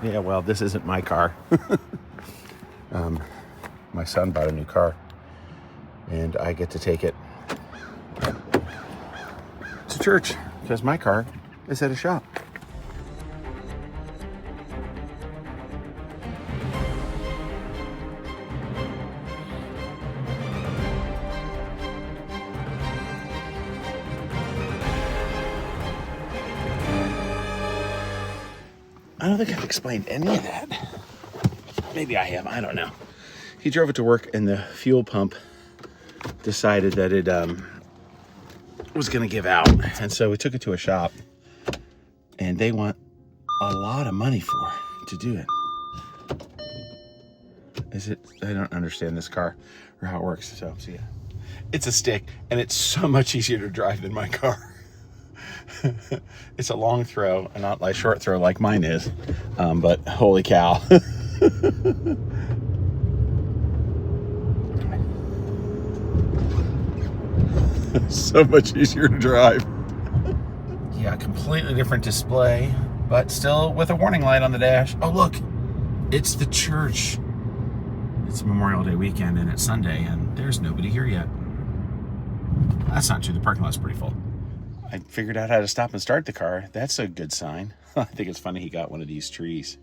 Yeah, well, this isn't my car. My son bought a new car, and I get to take it to church because my car is at a shop. I don't think I've explained any of that. Maybe I have, I don't know. He drove it to work and the fuel pump decided that it was gonna give out. And so we took it to a shop and they want a lot of money to do it. I don't understand this car or how it works, so yeah. It's a stick and it's so much easier to drive than my car. It's a long throw and not like short throw like mine is, but holy cow. So much easier to drive. Yeah, completely different display, but still with a warning light on the dash. Oh look, it's the church. It's Memorial Day weekend and it's Sunday and there's nobody here yet. That's not true, the parking lot's pretty full. I figured out how to stop and start the car. That's a good sign. I think it's funny he got one of these trees.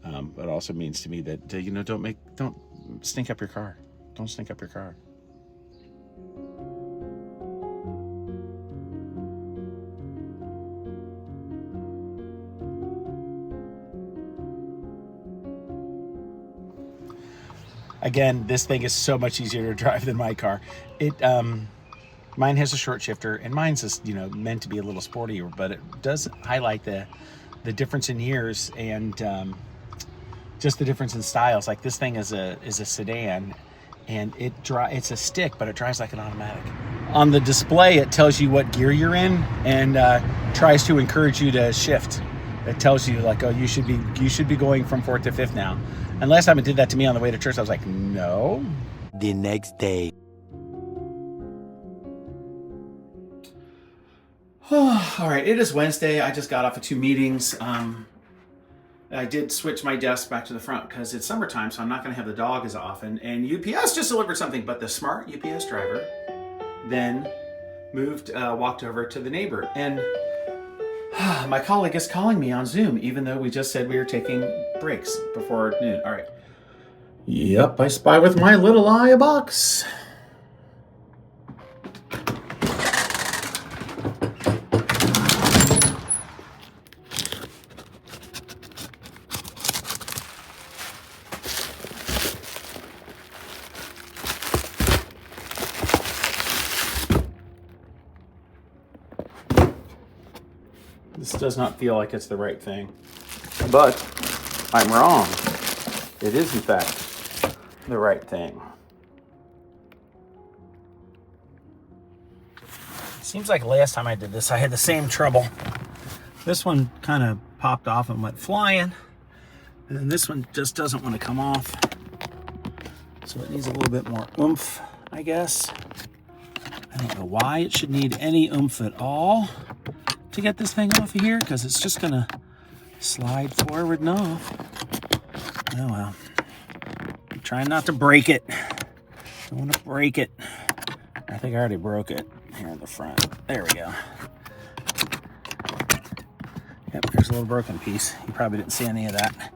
But it also means to me that, don't stink up your car. Don't stink up your car. Again, this thing is so much easier to drive than my car. Mine has a short shifter, and mine's just, meant to be a little sportier, but it does highlight the difference in years and just the difference in styles. Like this thing is a sedan, and it's a stick, but it drives like an automatic. On the display, it tells you what gear you're in and tries to encourage you to shift. It tells you like, oh, you should be going from fourth to fifth now. And last time it did that to me on the way to church, I was like, no. The next day. All right, it is Wednesday. I just got off of 2 meetings. I did switch my desk back to the front because it's summertime, so I'm not going to have the dog as often. And UPS just delivered something, but the smart UPS driver then walked over to the neighbor. And my colleague is calling me on Zoom, even though we just said we were taking breaks before noon. All right. Yep, I spy with my little eye a box. This does not feel like it's the right thing, but I'm wrong. It is, in fact, the right thing. Seems like last time I did this, I had the same trouble. This one kind of popped off and went flying, and then this one just doesn't want to come off. So it needs a little bit more oomph, I guess. I don't know why it should need any oomph at all to get this thing off of here, because it's just gonna slide forward and off. Oh well. I'm trying not to break it. Don't want to break it. I think I already broke it here in the front. There we go. Yep, there's a little broken piece. You probably didn't see any of that.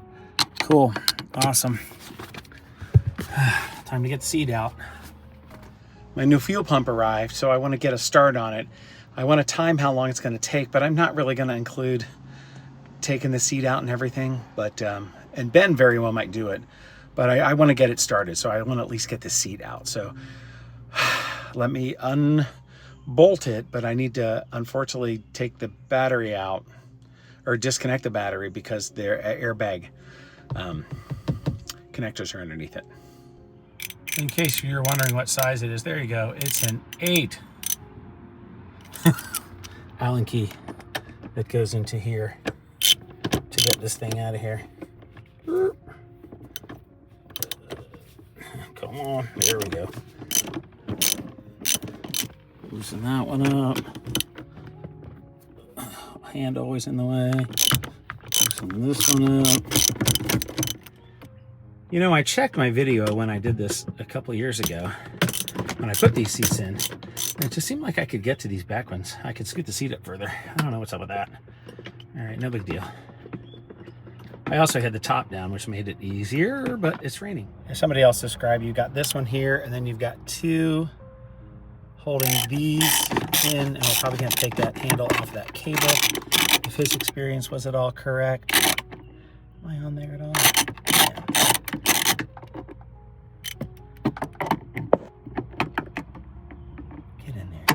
Cool. Awesome. Time to get the seat out. My new fuel pump arrived, so I want to get a start on it. I want to time how long it's going to take, but I'm not really going to include taking the seat out and everything. But and Ben very well might do it, but I want to get it started, so I want to at least get the seat out. So let me unbolt it, but I need to unfortunately take the battery out or disconnect the battery because their airbag connectors are underneath it. In case you're wondering what size it is, there you go. It's an 8. Allen key that goes into here to get this thing out of here. Come on, there we go. Loosen that one up. Hand always in the way. loosen this one up. You know, I checked my video when I did this a couple years ago, when I put these seats in, and it just seemed like I could get to these back ones. I could scoot the seat up further. I don't know what's up with that. All right, no big deal. I also had the top down, which made it easier, but it's raining. As somebody else described, you got this one here, and then you've got two holding these in, and we're probably gonna take that handle off that cable. If his experience was at all correct. Am I on there at all? Yeah. Get in there,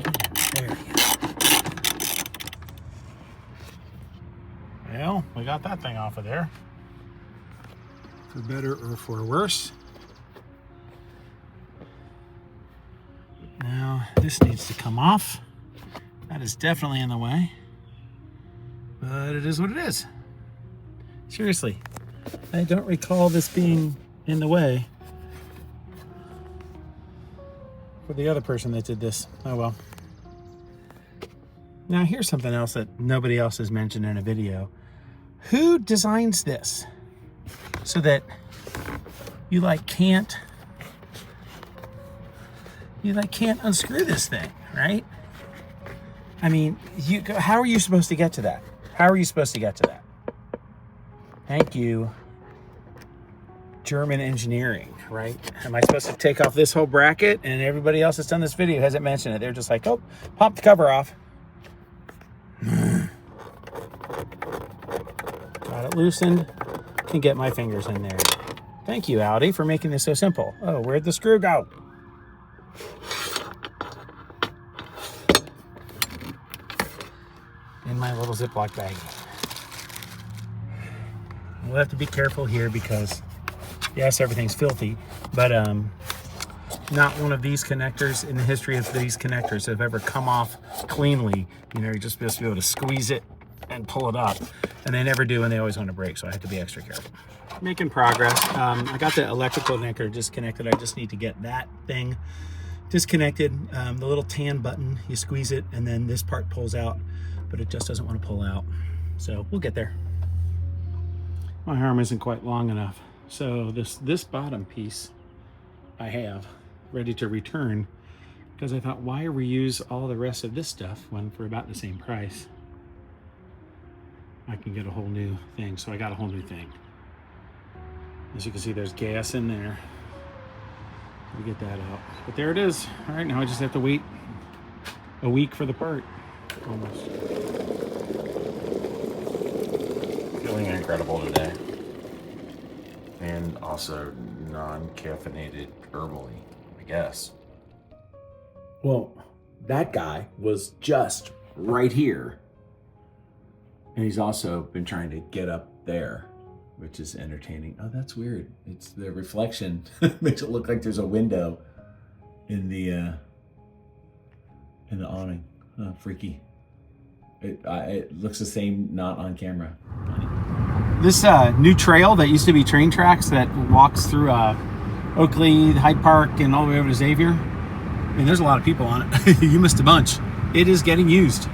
there we go. Well, we got that thing off of there. For better or for worse. Now, this needs to come off. That is definitely in the way. But it is what it is. Seriously, I don't recall this being in the way for the other person that did this. Oh well. Now here's something else that nobody else has mentioned in a video. Who designs this so that you can't unscrew this thing, right? I mean, how are you supposed to get to that? How are you supposed to get to that? Thank you, German engineering, right? Am I supposed to take off this whole bracket? And everybody else that's done this video hasn't mentioned it. They're just like, oh, pop the cover off. Got it loosened. Can get my fingers in there. Thank you, Audi, for making this so simple. Oh, where'd the screw go? In my little Ziploc baggie. We'll have to be careful here because, yes, everything's filthy, but not one of these connectors in the history of these connectors have ever come off cleanly. You know, you're just supposed to be able to squeeze it and pull it up, and they never do, and they always want to break, so I have to be extra careful. Making progress. I got the electrical connector disconnected. I just need to get that thing disconnected. The little tan button, you squeeze it, and then this part pulls out, but it just doesn't want to pull out. So we'll get there. My arm isn't quite long enough. So this bottom piece I have ready to return because I thought, why reuse all the rest of this stuff when for about the same price I can get a whole new thing. So I got a whole new thing. As you can see, there's gas in there. We get that out. But there it is. All right, now I just have to wait a week for the part. Almost. Feeling incredible today. And also non-caffeinated herbally, I guess. Well, that guy was just right here. And he's also been trying to get up there, which is entertaining. Oh, that's weird. It's the reflection makes it look like there's a window in the awning. Oh, freaky. It looks the same not on camera. This new trail that used to be train tracks that walks through Oakley, Hyde Park, and all the way over to Xavier. I mean, there's a lot of people on it. You missed a bunch. It is getting used.